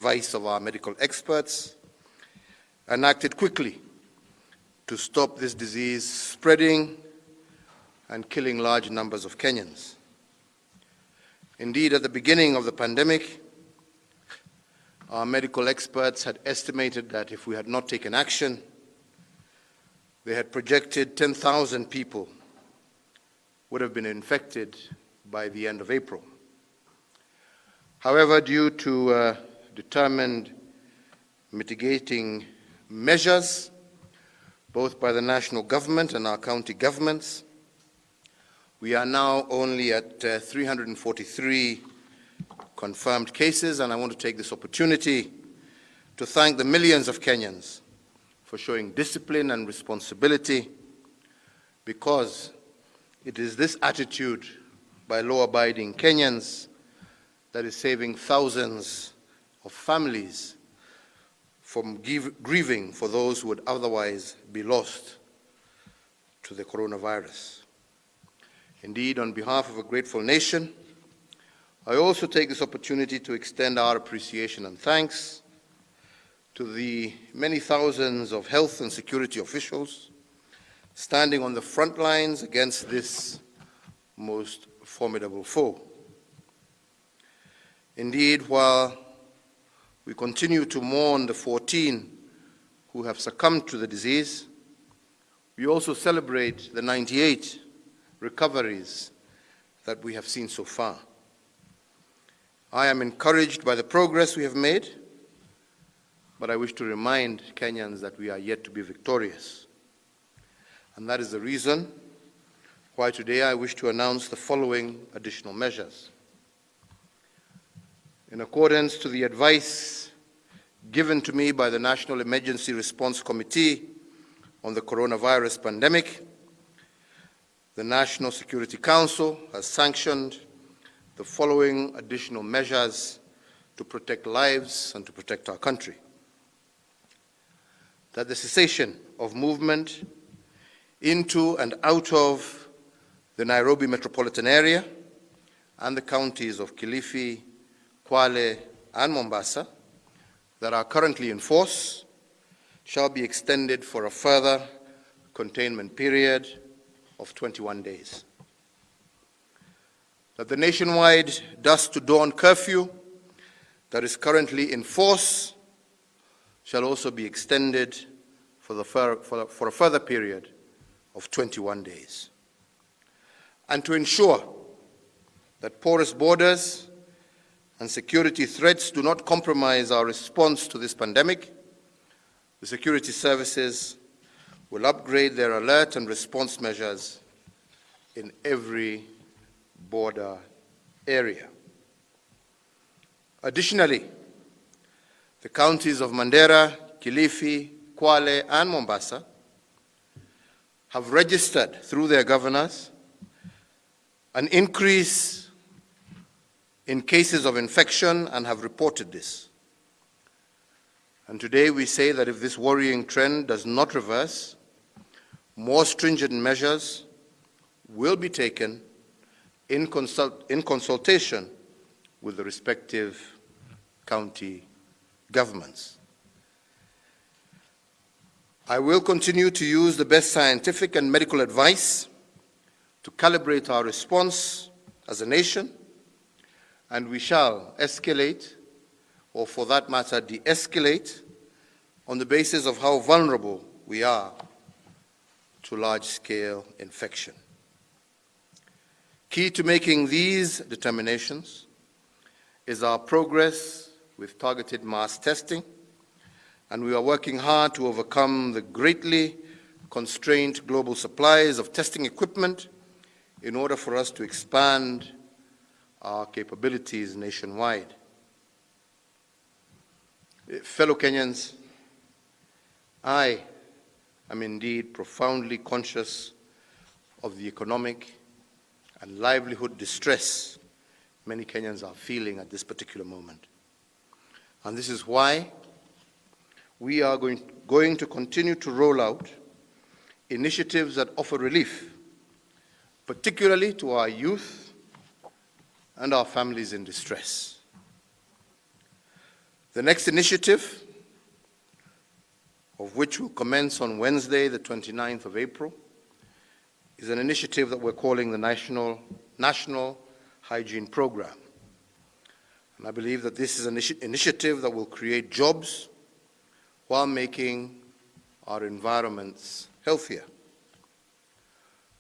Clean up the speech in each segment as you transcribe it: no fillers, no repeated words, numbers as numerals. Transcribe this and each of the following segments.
advice of our medical experts, and acted quickly to stop this disease spreading and killing large numbers of Kenyans. Indeed, at the beginning of the pandemic, our medical experts had estimated that if we had not taken action, they had projected 10,000 people would have been infected by the end of April. However, due to determined mitigating measures, both by the national government and our county governments, we are now only at 343 confirmed cases, and I want to take this opportunity to thank the millions of Kenyans for showing discipline and responsibility, because it is this attitude by law-abiding Kenyans that is saving thousands of families from grieving for those who would otherwise be lost to the coronavirus. Indeed, on behalf of a grateful nation, I also take this opportunity to extend our appreciation and thanks to the many thousands of health and security officials standing on the front lines against this most formidable foe. Indeed, while we continue to mourn the 14 who have succumbed to the disease, we also celebrate the 98 recoveries that we have seen so far. I am encouraged by the progress we have made, but I wish to remind Kenyans that we are yet to be victorious. And that is the reason why today I wish to announce the following additional measures. In accordance to the advice given to me by the National Emergency Response Committee on the coronavirus pandemic, the National Security Council has sanctioned the following additional measures to protect lives and to protect our country. That the cessation of movement into and out of the Nairobi metropolitan area and the counties of Kilifi, Kwale, and Mombasa that are currently in force shall be extended for a further containment period of 21 days. That the nationwide dusk to dawn curfew that is currently in force shall also be extended for a further period of 21 days. And to ensure that porous borders and security threats do not compromise our response to this pandemic, the security services will upgrade their alert and response measures in every border area. Additionally, the counties of Mandera, Kilifi, Kwale, and Mombasa have registered through their governors an increase in cases of infection and have reported this. And today we say that if this worrying trend does not reverse, more stringent measures will be taken in consultation with the respective county governments. I will continue to use the best scientific and medical advice to calibrate our response as a nation, and we shall escalate, or for that matter, de-escalate, on the basis of how vulnerable we are to large-scale infection. Key to making these determinations is our progress with targeted mass testing, and we are working hard to overcome the greatly constrained global supplies of testing equipment in order for us to expand our capabilities nationwide. Fellow Kenyans, I am indeed profoundly conscious of the economic and livelihood distress many Kenyans are feeling at this particular moment. And this is why we are going to continue to roll out initiatives that offer relief, particularly to our youth and our families in distress. The next initiative, of which will commence on Wednesday, the 29th of April, is an initiative that we're calling the National Hygiene Program. And I believe that this is an initiative that will create jobs while making our environments healthier.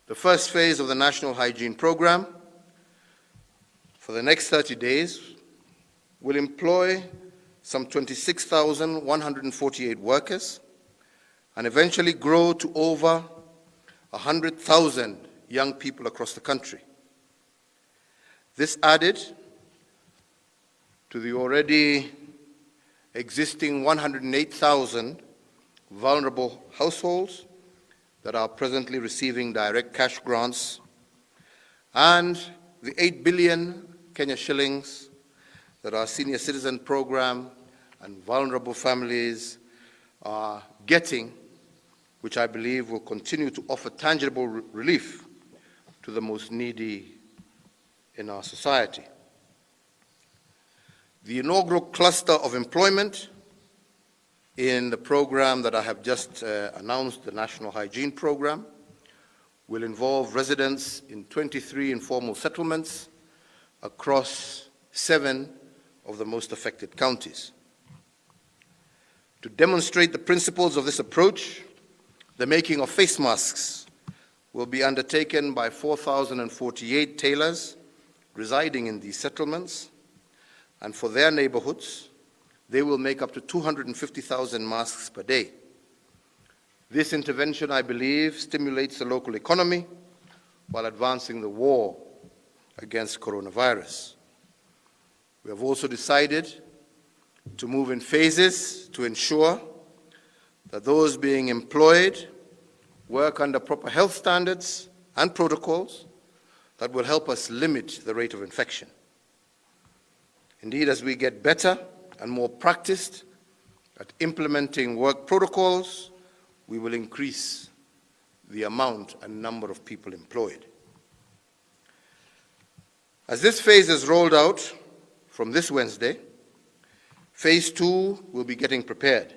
The first phase of the National Hygiene Program for the next 30 days will employ some 26,148 workers and eventually grow to over 100,000 young people across the country. This added to the already existing 108,000 vulnerable households that are presently receiving direct cash grants, and the 8 billion Kenya shillings that our senior citizen program and vulnerable families are getting, which I believe will continue to offer tangible relief to the most needy in our society. The inaugural cluster of employment in the program that I have just announced, the National Hygiene Program, will involve residents in 23 informal settlements across 7 of the most affected counties. To demonstrate the principles of this approach, the making of face masks will be undertaken by 4,048 tailors residing in these settlements, and for their neighborhoods, they will make up to 250,000 masks per day. This intervention, I believe, stimulates the local economy while advancing the war against coronavirus. We have also decided to move in phases to ensure that those being employed work under proper health standards and protocols that will help us limit the rate of infection. Indeed, as we get better and more practiced at implementing work protocols, we will increase the amount and number of people employed. As this phase is rolled out from this Wednesday, phase 2 will be getting prepared.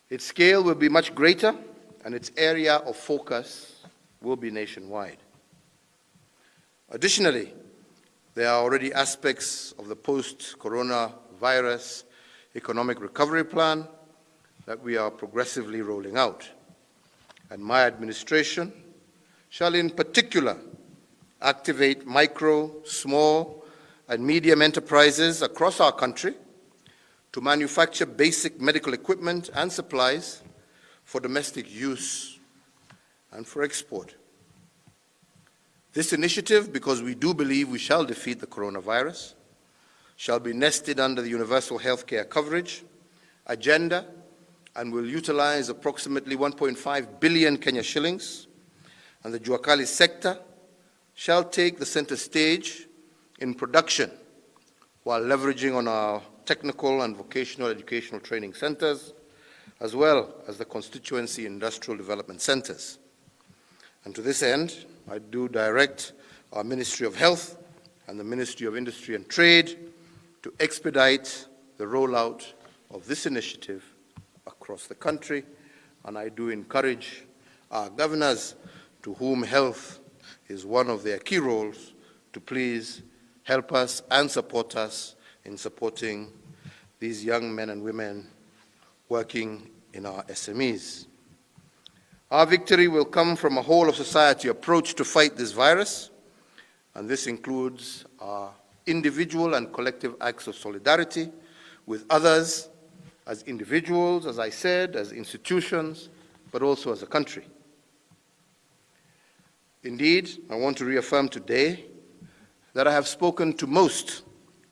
Its scale will be much greater, and its area of focus will be nationwide. Additionally, there are already aspects of the post-coronavirus economic recovery plan that we are progressively rolling out. And my administration shall in particular activate micro, small, and medium enterprises across our country to manufacture basic medical equipment and supplies for domestic use and for export. This initiative, because we do believe we shall defeat the coronavirus, shall be nested under the universal healthcare coverage agenda and will utilize approximately 1.5 billion Kenya shillings, and the Juakali sector shall take the center stage in production while leveraging on our technical and vocational educational training centers, as well as the constituency industrial development centers. And to this end, I do direct our Ministry of Health and the Ministry of Industry and Trade to expedite the rollout of this initiative across the country, and I do encourage our governors, to whom health is one of their key roles, to please help us and support us in supporting these young men and women working in our SMEs. Our victory will come from a whole-of-society approach to fight this virus, and this includes our individual and collective acts of solidarity with others, as individuals, as I said, as institutions, but also as a country. Indeed, I want to reaffirm today that I have spoken to most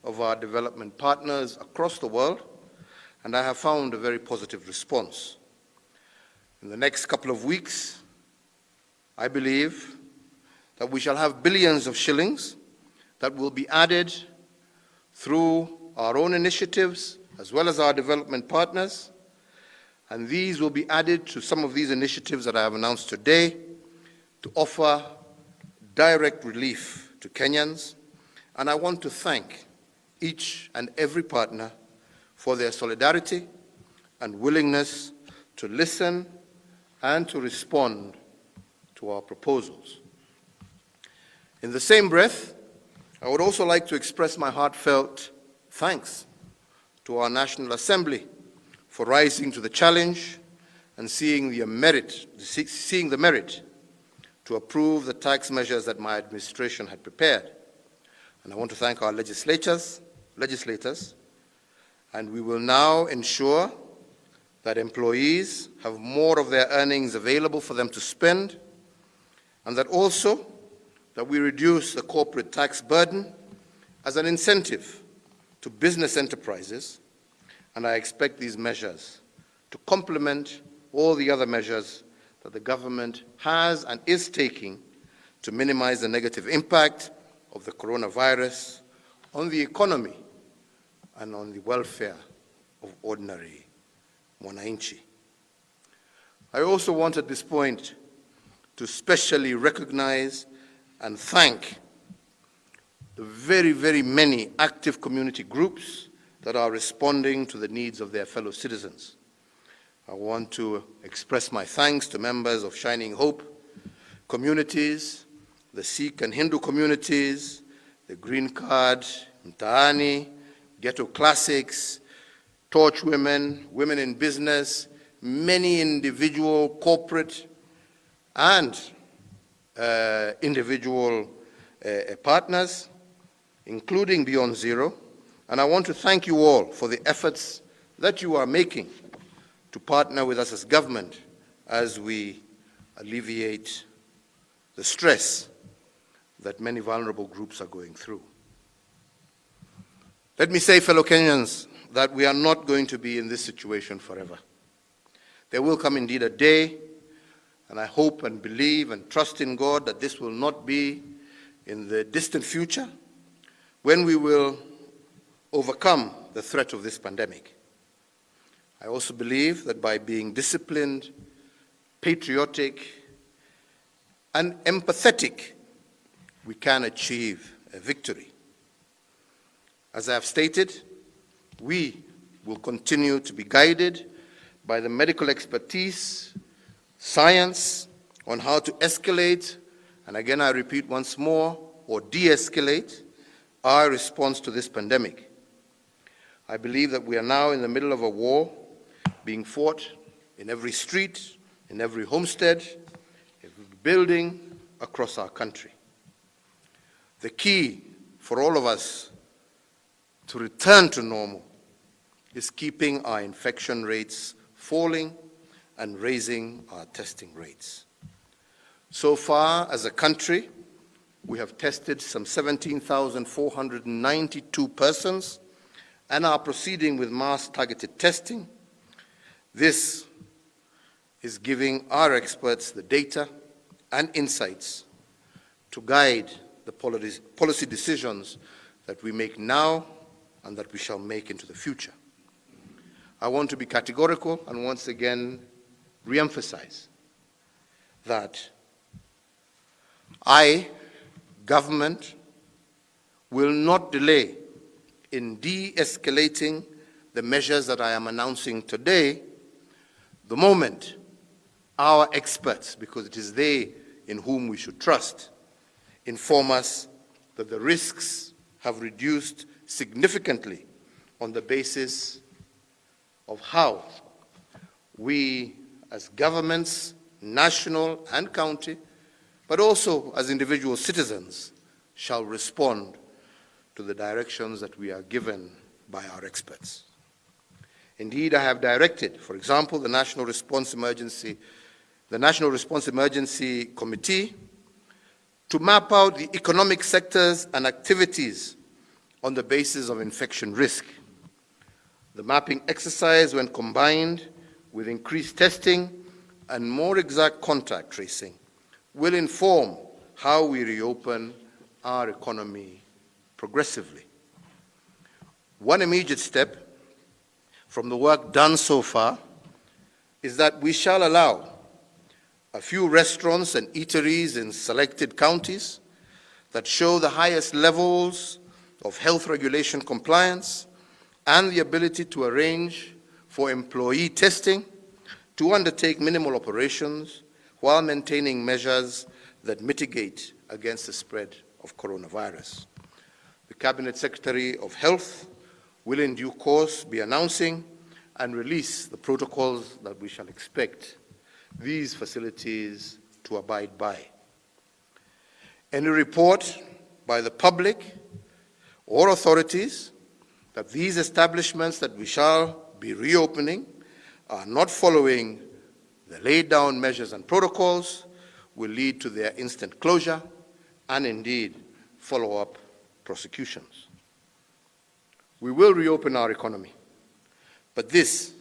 of our development partners across the world, and I have found a very positive response. In the next couple of weeks, I believe that we shall have billions of shillings that will be added through our own initiatives as well as our development partners, and these will be added to some of these initiatives that I have announced today to offer direct relief to Kenyans. And I want to thank each and every partner for their solidarity and willingness to listen and to respond to our proposals. In the same breath, I would also like to express my heartfelt thanks to our National Assembly for rising to the challenge and seeing the merit to approve the tax measures that my administration had prepared. And I want to thank our legislators, and we will now ensure that employees have more of their earnings available for them to spend, and that also that we reduce the corporate tax burden as an incentive to business enterprises, and I expect these measures to complement all the other measures that the government has and is taking to minimize the negative impact of the coronavirus on the economy and on the welfare of ordinary mwananchi. I also want at this point to specially recognize and thank the very, very many active community groups that are responding to the needs of their fellow citizens. I want to express my thanks to members of Shining Hope communities, the Sikh and Hindu communities, the Green Card, Mtaani, Ghetto Classics, Torch Women, Women in Business, many individual corporate and individual partners, including Beyond Zero. And I want to thank you all for the efforts that you are making to partner with us as government as we alleviate the stress that many vulnerable groups are going through. Let me say, fellow Kenyans, that we are not going to be in this situation forever. There will come indeed a day, and I hope and believe and trust in God that this will not be in the distant future, when we will overcome the threat of this pandemic. I also believe that by being disciplined, patriotic, and empathetic, we can achieve a victory. As I have stated, we will continue to be guided by the medical expertise, science on how to escalate, and again I repeat once more, or de-escalate our response to this pandemic. I believe that we are now in the middle of a war being fought in every street, in every homestead, every building across our country. The key for all of us to return to normal is keeping our infection rates falling and raising our testing rates. So far, as a country, we have tested some 17,492 persons and are proceeding with mass targeted testing. This is giving our experts the data and insights to guide the policy decisions that we make now and that we shall make into the future. I want to be categorical and once again re-emphasize that government, will not delay in de-escalating the measures that I am announcing today the moment our experts, because it is they in whom we should trust, inform us that the risks have reduced significantly on the basis of how we as governments, national and county, but also as individual citizens, shall respond to the directions that we are given by our experts. Indeed, I have directed, for example, the National Response Emergency Committee to map out the economic sectors and activities on the basis of infection risk. The mapping exercise, when combined with increased testing and more exact contact tracing, will inform how we reopen our economy progressively. One immediate step from the work done so far is that we shall allow a few restaurants and eateries in selected counties that show the highest levels of health regulation compliance and the ability to arrange for employee testing to undertake minimal operations while maintaining measures that mitigate against the spread of coronavirus. The Cabinet Secretary of Health will in due course be announcing and release the protocols that we shall expect these facilities to abide by. Any report by the public or authorities that these establishments that we shall be reopening are not following the laid down measures and protocols will lead to their instant closure and indeed follow-up prosecutions. We will reopen our economy, but this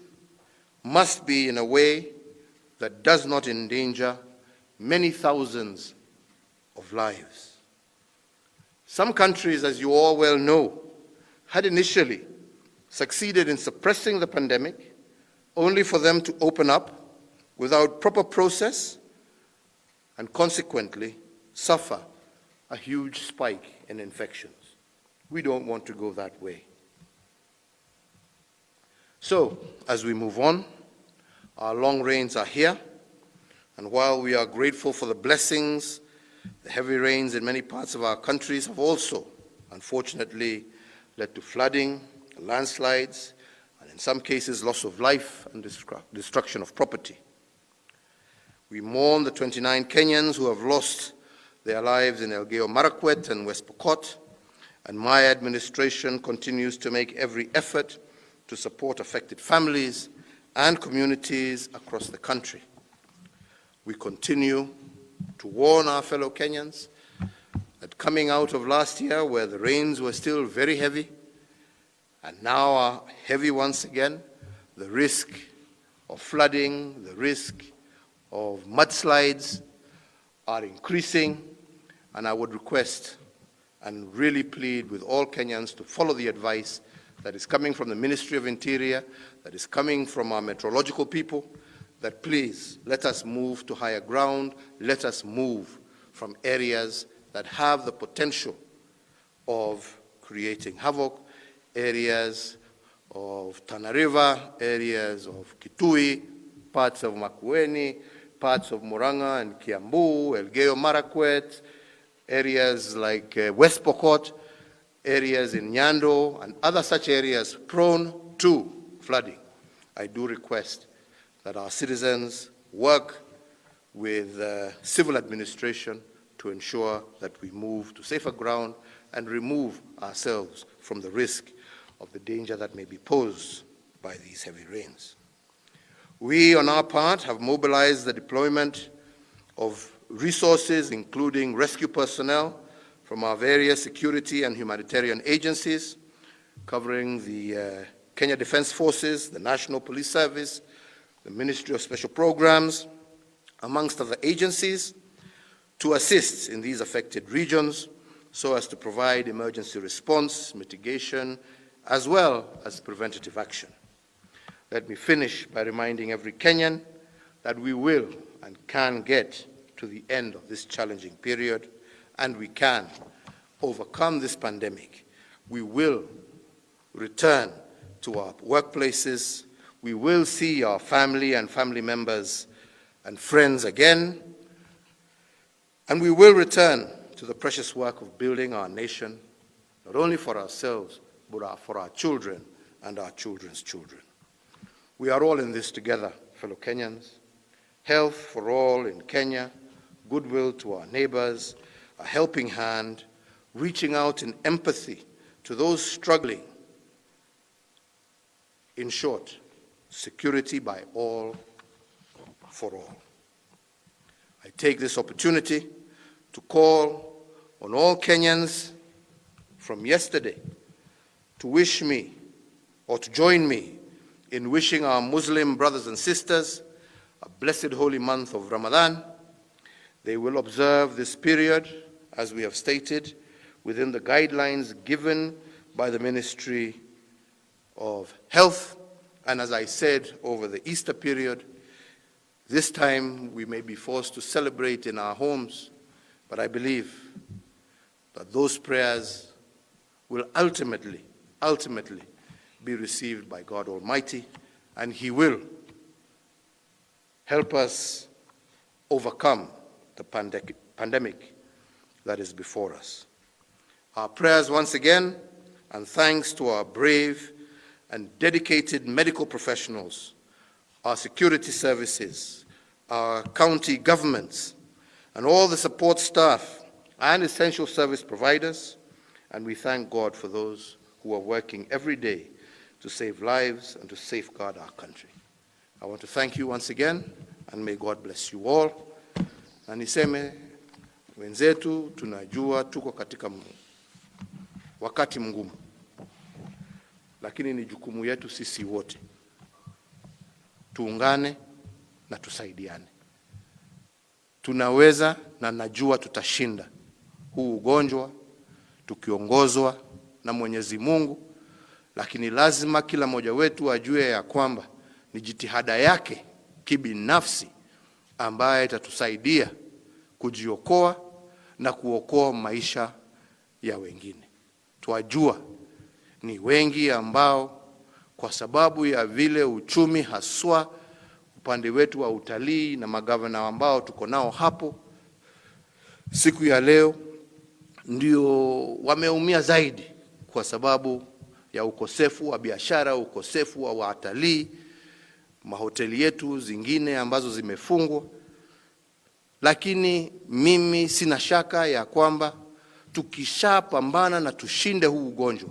must be in a way that does not endanger many thousands of lives. Some countries, as you all well know, had initially succeeded in suppressing the pandemic, only for them to open up without proper process and consequently suffer a huge spike in infections. We don't want to go that way. So, as we move on, our long rains are here, and while we are grateful for the blessings, the heavy rains in many parts of our countries have also, unfortunately, led to flooding, landslides, and in some cases, loss of life and destruction of property. We mourn the 29 Kenyans who have lost their lives in Elgeyo Marakwet and West Pokot, and my administration continues to make every effort to support affected families and communities across the country. We continue to warn our fellow Kenyans that coming out of last year, where the rains were still very heavy, and now are heavy once again, the risk of flooding, the risk of mudslides are increasing, and I would request and really plead with all Kenyans to follow the advice that is coming from the Ministry of Interior, that is coming from our meteorological people, that please let us move to higher ground, let us move from areas that have the potential of creating havoc, areas of Tana River, areas of Kitui, parts of Makueni, parts of Murang'a and Kiambu, Elgeyo Marakwet, areas like West Pokot, areas in Nyando, and other such areas prone to flooding. I do request that our citizens work with civil administration to ensure that we move to safer ground and remove ourselves from the risk of the danger that may be posed by these heavy rains. We, on our part, have mobilized the deployment of resources, including rescue personnel from our various security and humanitarian agencies, covering the Kenya Defense Forces, the National Police Service, the Ministry of Special Programs, amongst other agencies, to assist in these affected regions so as to provide emergency response, mitigation, as well as preventative action. Let me finish by reminding every Kenyan that we will and can get to the end of this challenging period, and we can overcome this pandemic. We will return to our workplaces. We will see our family and family members and friends again, and we will return to the precious work of building our nation, not only for ourselves, but for our children and our children's children. We are all in this together, fellow Kenyans. Health for all in Kenya, goodwill to our neighbors, a helping hand, reaching out in empathy to those struggling. In short, security by all, for all. I take this opportunity to call on all Kenyans from yesterday to wish me or to join me in wishing our Muslim brothers and sisters a blessed holy month of Ramadan. They will observe this period, as we have stated, within the guidelines given by the Ministry of Health. And as I said, over the Easter period, this time we may be forced to celebrate in our homes, but I believe that those prayers will ultimately be received by God Almighty, and He will help us overcome the pandemic that is before us. Our prayers once again, and thanks to our brave and dedicated medical professionals, our security services, our county governments, and all the support staff and essential service providers, and we thank God for those who are working every day to save lives and to safeguard our country. I want to thank you once again, and may God bless you all. Na niseme, wenzetu tunajua tuko katika wakati mgumu, lakini ni jukumu yetu sisi wote tuungane na tusaidiane. Tunaweza na najua tutashinda huu ugonjwa tukiongozwa na Mwenyezi Mungu, lakini lazima kila mmoja wetu ajue ya kwamba ni jitihada yake kibinafsi ambaye itatusaidia kujiokoa na kuokoa maisha ya wengine. Twajua ni wengi ambao kwa sababu ya vile uchumi haswa upande wetu wa utalii na magavana ambao tuko nao hapo siku ya leo ndio wameumia zaidi kwa sababu ya ukosefu wa biashara, ukosefu wa watalii, mahoteli yetu zingine ambazo zimefungwa. Lakini mimi sina shaka ya kwamba tukishapambana na tushinde huu ugonjwa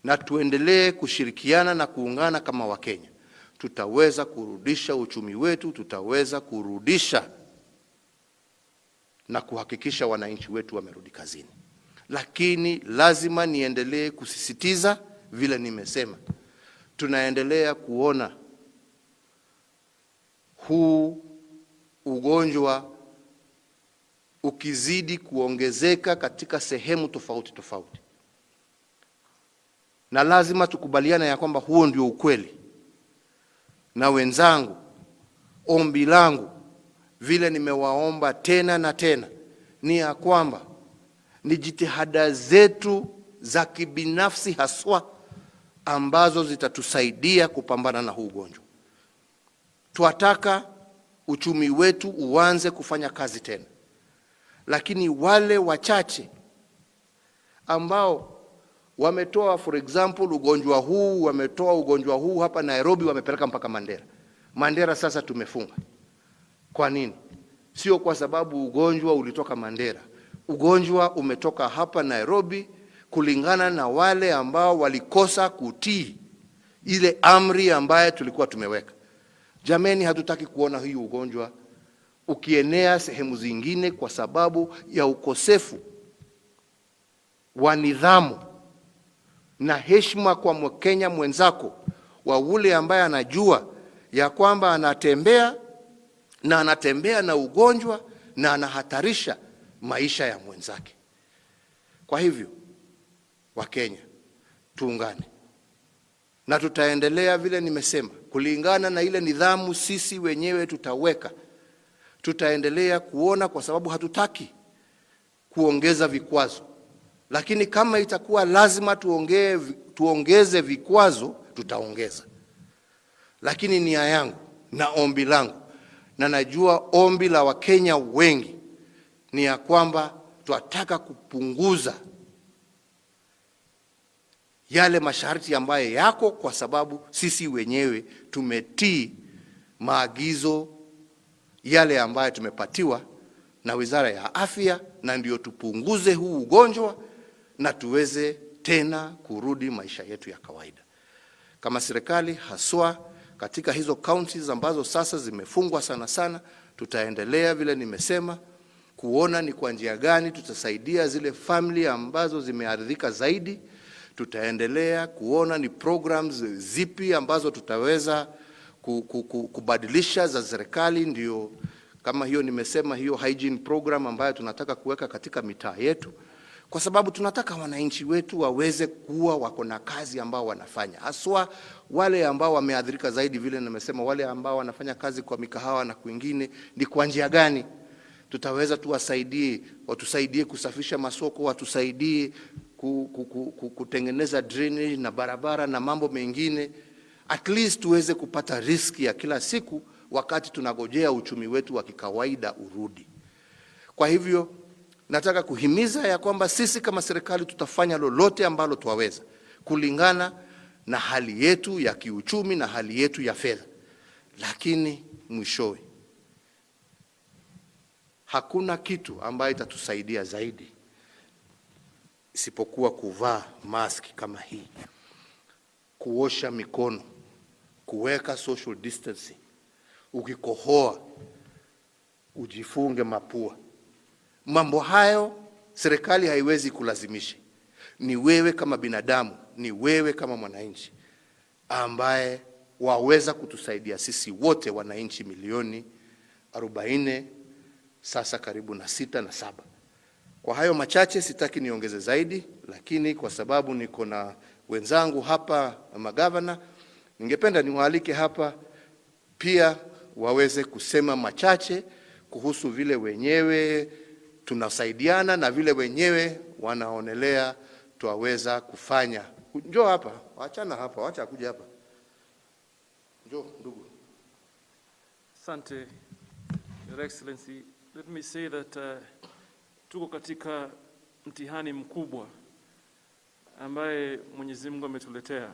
na tuendelee kushirikiana na kuungana kama Wakenya, tutaweza kurudisha uchumi wetu, tutaweza kurudisha na kuhakikisha wananchi wetu wamerudi kazini. Lakini lazima niendelee kusisitiza vile nimesema, tunaendelea kuona huu ugonjwa ukizidi kuongezeka katika sehemu tofauti tofauti, na lazima tukubaliane ya kwamba huo ndio ukweli. Na wenzangu, ombi langu vile nimewaomba tena na tena ni ya kwamba ni jitihada zetu za kibinafsi haswa ambazo zitatusaidia kupambana na huu ugonjwa. Tuataka uchumi wetu uanze kufanya kazi tena, lakini wale wachache ambao wametoa for example ugonjwa huu hapa Nairobi, wamepeleka mpaka Mandera. Mandera sasa tumefunga. Kwa nini? Sio kwa sababu ugonjwa ulitoka Mandera. Ugonjwa umetoka hapa Nairobi kulingana na wale ambao walikosa kutii ile amri ambaye tulikuwa tumeweka. Jameni, hatutaki kuona hii ugonjwa ukienea sehemu zingine kwa sababu ya ukosefu wa nidhamu na heshima kwa Mkenya mwenzako, wa ule ambaye anajua ya kwamba anatembea na ugonjwa na anahatarisha maisha ya mwenzake. Kwa hivyo, Wakenya, tuungane na tutaendelea vile nimesema kulingana na ile nidhamu sisi wenyewe tutaweka. Tutaendelea kuona kwa sababu hatutaki kuongeza vikwazo, lakini kama itakuwa lazima tuongeze vikwazo tutaongeza. Lakini nia yangu na ombi langu, na najua ombi la Wakenya wengi, ni ya kwamba tunataka kupunguza yale masharti ambayo yako, kwa sababu sisi wenyewe tumetii maagizo yale ambayo tumepatiwa na Wizara ya Afya, na ndio tupunguze huu ugonjwa na tuweze tena kurudi maisha yetu ya kawaida. Kama serikali haswa katika hizo counties ambazo sasa zimefungwa sana, tutaendelea vile nimesema kuona ni kwa njia gani tutasaidia zile family ambazo zimeathirika zaidi. Tutaendelea kuona ni programs zipi ambazo tutaweza kubadilisha za serikali, ndio kama hiyo nimesema, hiyo hygiene program ambayo tunataka kuweka katika mitaa yetu, kwa sababu tunataka wananchi wetu waweze kuwa wako na kazi ambao wanafanya, haswa wale ambao wameathirika zaidi. Vile nimesema, wale ambao wanafanya kazi kwa mikahawa na kwingine, ni kwa njia gani tutaweza tuwasaidie, watusaidie kusafisha masoko, watusaidie kutengeneza drainage na barabara na mambo mengine, at least tuweze kupata riski ya kila siku wakati tunagojea uchumi wetu wa kikawaida urudi. Kwa hivyo nataka kuhimiza ya kwamba sisi kama serikali tutafanya lolote ambalo tuwaweza kulingana na hali yetu ya kiuchumi na hali yetu ya fedha. Lakini mwishowe hakuna kitu ambayo itatusaidia zaidi isipokuwa kuvaa mask kama hii, kuosha mikono, kuweka social distancing, ukikohoa ujifunge mapua. Mambo hayo serikali haiwezi kulazimisha. Ni wewe kama binadamu, ni wewe kama mwananchi ambaye waweza kutusaidia sisi wote wananchi milioni 40, sasa karibu na 6 na 7. Kwa hayo machache sitaki niongeze zaidi, lakini kwa sababu niko na wenzangu hapa magavana, ningependa niwaalike hapa pia waweze kusema machache kuhusu vile wenyewe tunasaidiana na vile wenyewe wanaonelea tuwaweza kufanya. Njoo hapa, waachana hapa, wacha kuja hapa. Njoo ndugu. Asante, Your Excellency. Let me say that tuko katika mtihani mkubwa ambaye Mwenyezi Mungu ametuletea.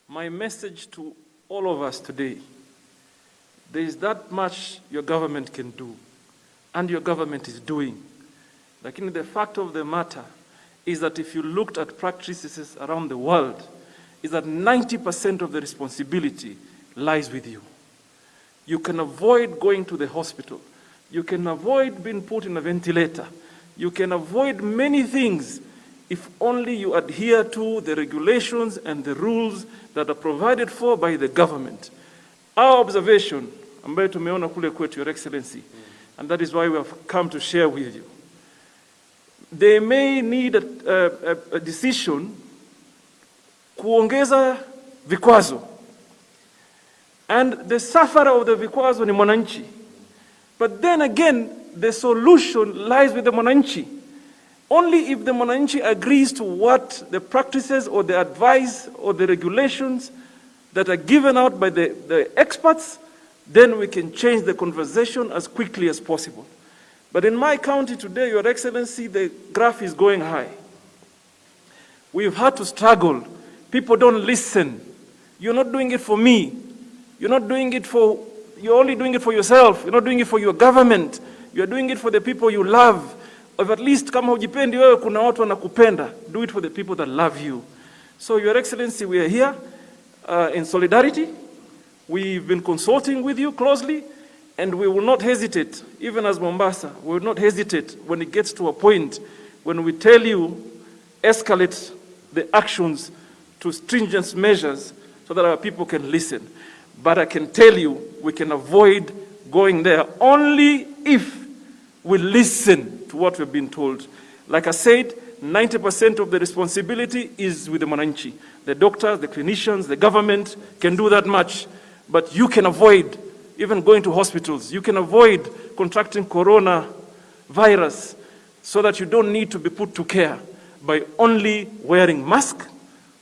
My message to all of us today, there is that much your government can do, and your government is doing. Lakini the fact of the matter is that if you looked at practices around the world, is that 90% of the responsibility lies with you. You can avoid going to the hospital. You can avoid being put in a ventilator. You can avoid many things if only you adhere to the regulations and the rules that are provided for by the government. Our observation, ambayo tumeona kule kwetu, Your Excellency, and that is why we have come to share with you. They may need a decision kuongeza vikwazo. And the sufferer of the vikwazo ni mwananchi. But then again, the solution lies with the mwananchi. Only if the mwananchi agrees to what the practices or the advice or the regulations that are given out by the experts, then we can change the conversation as quickly as possible. But in my county today, Your Excellency, the graph is going high. We've had to struggle. People don't listen. You're not doing it for me. You're only doing it for yourself. You're not doing it for your government. You're doing it for the people you love. Or at least kama hujipendi wewe kuna watu wanakupenda. Do it for the people that love you. So Your Excellency, we are here in solidarity. We've been consulting with you closely, and we will not hesitate, even as Mombasa, we will not hesitate when it gets to a point when we tell you, escalate the actions to stringent measures so that our people can listen. But I can tell you, we can avoid going there only if we listen to what we've been told. Like I said, 90% of the responsibility is with the mwananchi. The doctors, the clinicians, the government can do that much. But you can avoid even going to hospitals. You can avoid contracting coronavirus so that you don't need to be put to care by only wearing mask,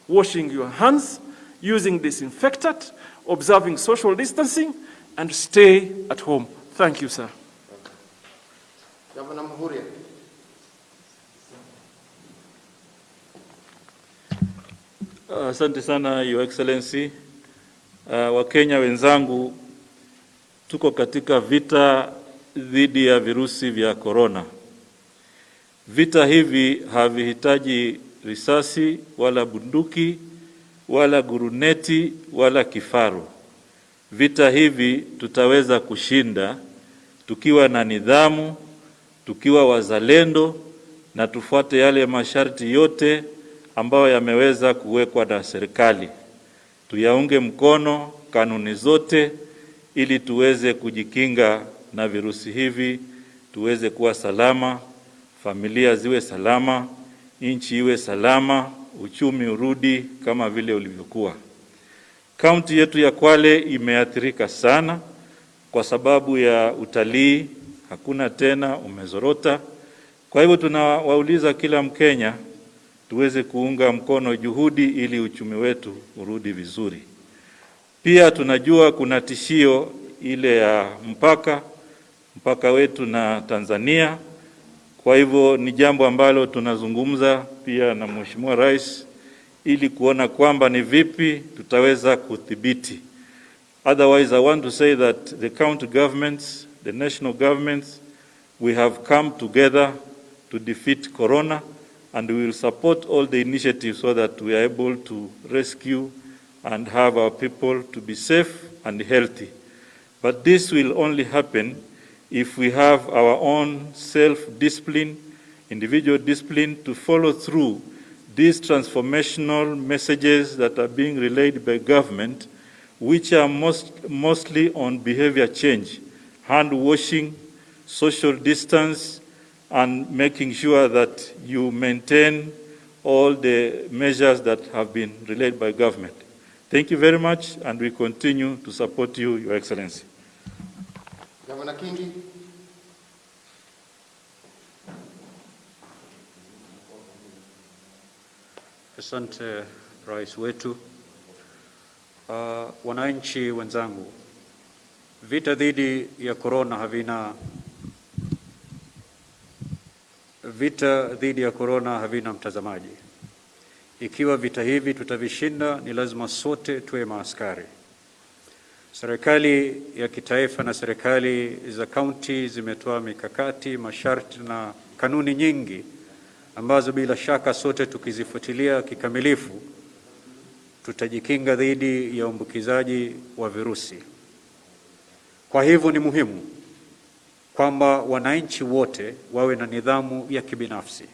washing your hands, using disinfectant, observing social distancing, and stay at home. Thank you, sir. Governor Uhuru. Asante sana, Your Excellency. Wakenya wenzangu, tuko katika vita dhidi ya virusi vya corona. Vita hivi havihitaji risasi wala bunduki wala guruneti wala kifaru. Vita hivi tutaweza kushinda tukiwa na nidhamu, tukiwa wazalendo na tufuate yale masharti yote ambayo yameweza kuwekwa na serikali. Tuyaunge mkono kanuni zote ili tuweze kujikinga na virusi hivi, tuweze kuwa salama, familia ziwe salama, nchi iwe salama, uchumi urudi kama vile ulivyokuwa. Kaunti yetu ya Kwale imeathirika sana kwa sababu ya utalii, hakuna tena, umezorota. Kwa hivyo tunawauliza kila Mkenya tuweze kuunga mkono juhudi ili uchumi wetu urudi vizuri. Pia tunajua kuna tishio ile ya mpaka wetu na Tanzania. Kwa hivyo ni jambo ambalo tunazungumza pia na Mheshimiwa Rais ili kuona kwamba ni vipi tutaweza kudhibiti. Otherwise, I want to say that the county governments, the national governments, we have come together to defeat Corona, and we will support all the initiatives so that we are able to rescue and have our people to be safe and healthy. But this will only happen if we have our own self-discipline, individual discipline to follow through these transformational messages that are being relayed by government, which are mostly on behavior change, hand washing, social distance, and making sure that you maintain all the measures that have been relayed by government. Thank you very much, and we continue to support you, Your Excellency. Governor Kingi. Asante Rais wetu. Wananchi wenzangu, vita dhidi ya korona havina mtazamaji. Ikiwa vita hivi tutavishinda, ni lazima sote tuwe maaskari. Serikali ya kitaifa na serikali za kaunti zimetoa mikakati, masharti na kanuni nyingi ambazo bila shaka sote tukizifuatilia kikamilifu tutajikinga dhidi ya uambukizaji wa virusi. Kwa hivyo ni muhimu kwamba wananchi wote wawe na nidhamu ya kibinafsi.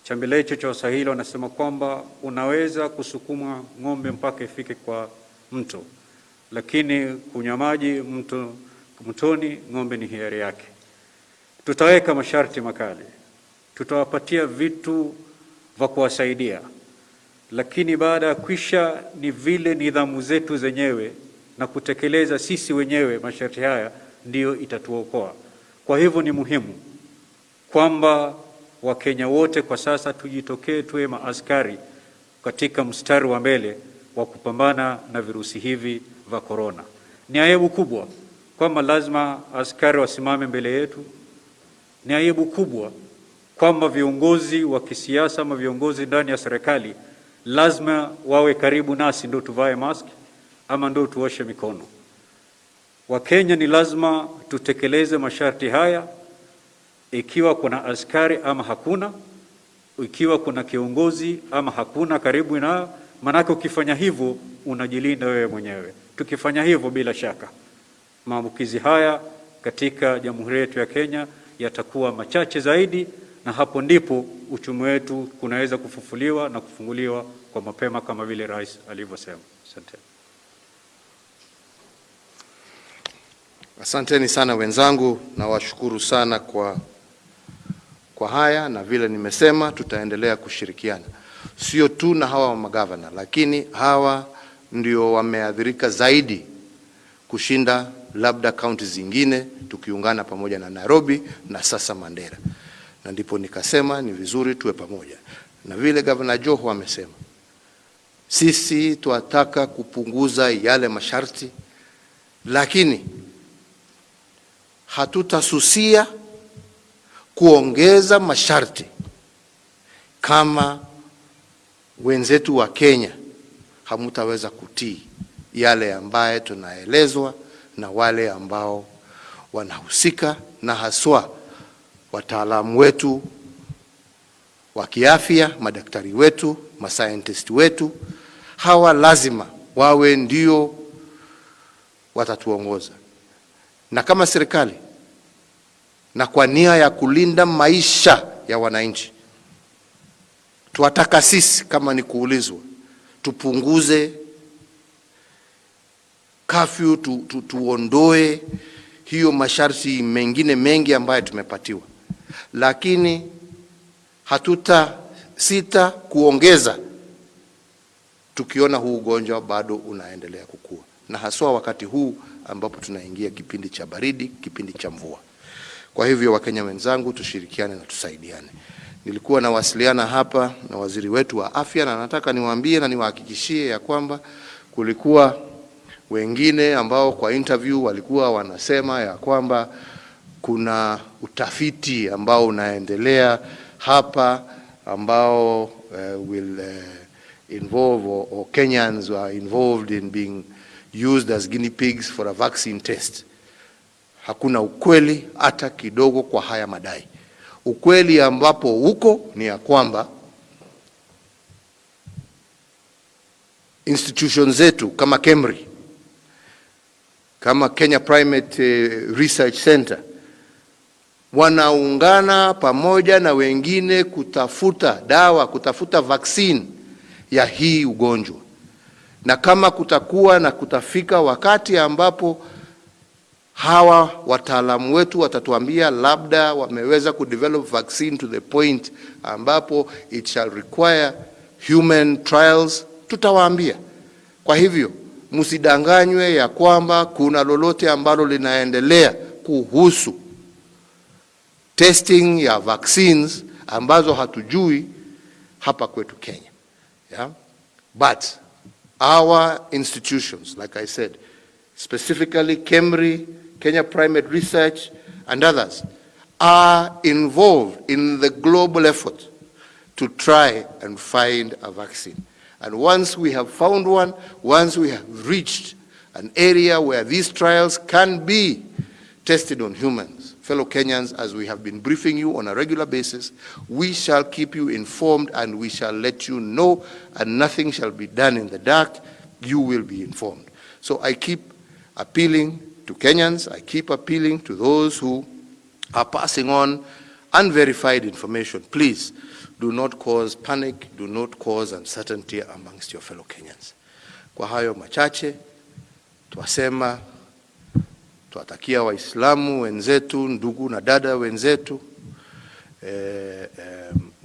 Chambilecho cha Waswahili wanasema kwamba unaweza kusukuma ng'ombe mpaka ifike kwa mto, lakini kunywa maji mtoni ng'ombe ni hiari yake. Tutaweka masharti makali, tutawapatia vitu vya kuwasaidia, lakini baada ya kwisha ni vile nidhamu zetu zenyewe na kutekeleza sisi wenyewe masharti haya ndiyo itatuokoa. Kwa hivyo ni muhimu kwamba Wakenya wote kwa sasa tujitokee, tuwe maaskari katika mstari wa mbele wa kupambana na virusi hivi vya korona. Ni aibu kubwa kwamba lazima askari wasimame mbele yetu. Ni aibu kubwa kwamba viongozi wa kisiasa ama viongozi ndani ya serikali lazima wawe karibu nasi ndio tuvae mask ama ndio tuoshe mikono. Wakenya ni lazima tutekeleze masharti haya, ikiwa kuna askari ama hakuna, ikiwa kuna kiongozi ama hakuna karibu na, manake ukifanya hivyo unajilinda wewe mwenyewe. Tukifanya hivyo bila shaka maambukizi haya katika Jamhuri yetu ya Kenya yatakuwa machache zaidi, na hapo ndipo uchumi wetu kunaweza kufufuliwa na kufunguliwa kwa mapema kama vile Rais alivyosema. Asante. Asanteni sana wenzangu, na washukuru sana kwa haya, na vile nimesema tutaendelea kushirikiana. Sio tu na hawa magavana, lakini hawa ndio wameathirika zaidi kushinda labda kaunti zingine, tukiungana pamoja na Nairobi na sasa Mandera. Na ndipo nikasema ni vizuri tuwe pamoja. Na vile Governor Joho amesema, sisi tunataka kupunguza yale masharti, lakini hatutasusia kuongeza masharti kama wenzetu wa Kenya hamutaweza kutii yale ambaye tunaelezwa na wale ambao wanahusika, na haswa wataalamu wetu wa kiafya, madaktari wetu, mascientist wetu. Hawa lazima wawe ndio watatuongoza. Na kama serikali, na kwa nia ya kulinda maisha ya wananchi, tuwataka sisi kama ni kuulizwa tupunguze curfew, tuondoe hiyo masharti mengine mengi ambayo tumepatiwa, lakini hatutasita kuongeza tukiona huu ugonjwa bado unaendelea kukua, na haswa wakati huu ambapo tunaingia kipindi cha baridi, kipindi cha mvua. Kwa hivyo Wakenya wenzangu, tushirikiane na tusaidiane. Nilikuwa nawasiliana hapa na waziri wetu wa afya, na nataka niwaambie na niwahakikishie ya kwamba kulikuwa wengine ambao kwa interview walikuwa wanasema ya kwamba kuna utafiti ambao unaendelea hapa ambao will involve or Kenyans are involved in being used as guinea pigs for a vaccine test. Hakuna ukweli hata kidogo kwa haya madai. Ukweli ambapo uko ni ya kwamba institutions zetu kama KEMRI, kama Kenya Primate Research Center wanaungana pamoja na wengine kutafuta dawa, kutafuta vaccine ya hii ugonjwa. Na kama kutakuwa na kutafika wakati ambapo hawa wataalamu wetu watatuambia labda wameweza kudevelop vaccine to the point ambapo it shall require human trials, tutawaambia. Kwa hivyo msidanganywe ya kwamba kuna lolote ambalo linaendelea kuhusu testing ya vaccines ambazo hatujui hapa kwetu Kenya. Yeah? But our institutions, like I said, specifically KEMRI, Kenya Primate Research, and others, are involved in the global effort to try and find a vaccine. And once we have found one, once we have reached an area where these trials can be tested on humans, fellow Kenyans, as we have been briefing you on a regular basis, we shall keep you informed and we shall let you know, and nothing shall be done in the dark. You will be informed. So I keep appealing to Kenyans, I keep appealing to those who are passing on unverified information. Please do not cause panic, do not cause uncertainty amongst your fellow Kenyans. Kwa hayo machache, tuwasema, tuwatakia Waislamu wenzetu, ndugu na dada wenzetu,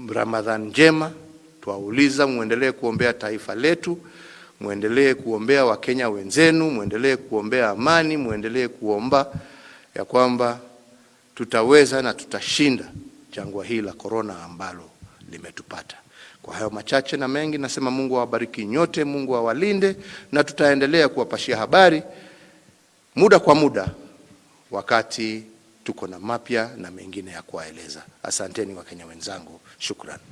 Ramadhan njema. Tuwauliza muendelee kuombea taifa letu, muendelee kuombea Wakenya wenzenu, muendelee kuombea amani, muendelee kuomba ya kwamba tutaweza na tutashinda jangwa hili la corona ambalo limetupata. Kwa hayo machache na mengi, nasema Mungu awabariki nyote, Mungu awalinde, na tutaendelea kuwapashia habari muda kwa muda wakati tuko na mapya na mengine ya kuwaeleza. Asanteni Wakenya wenzangu, shukrani.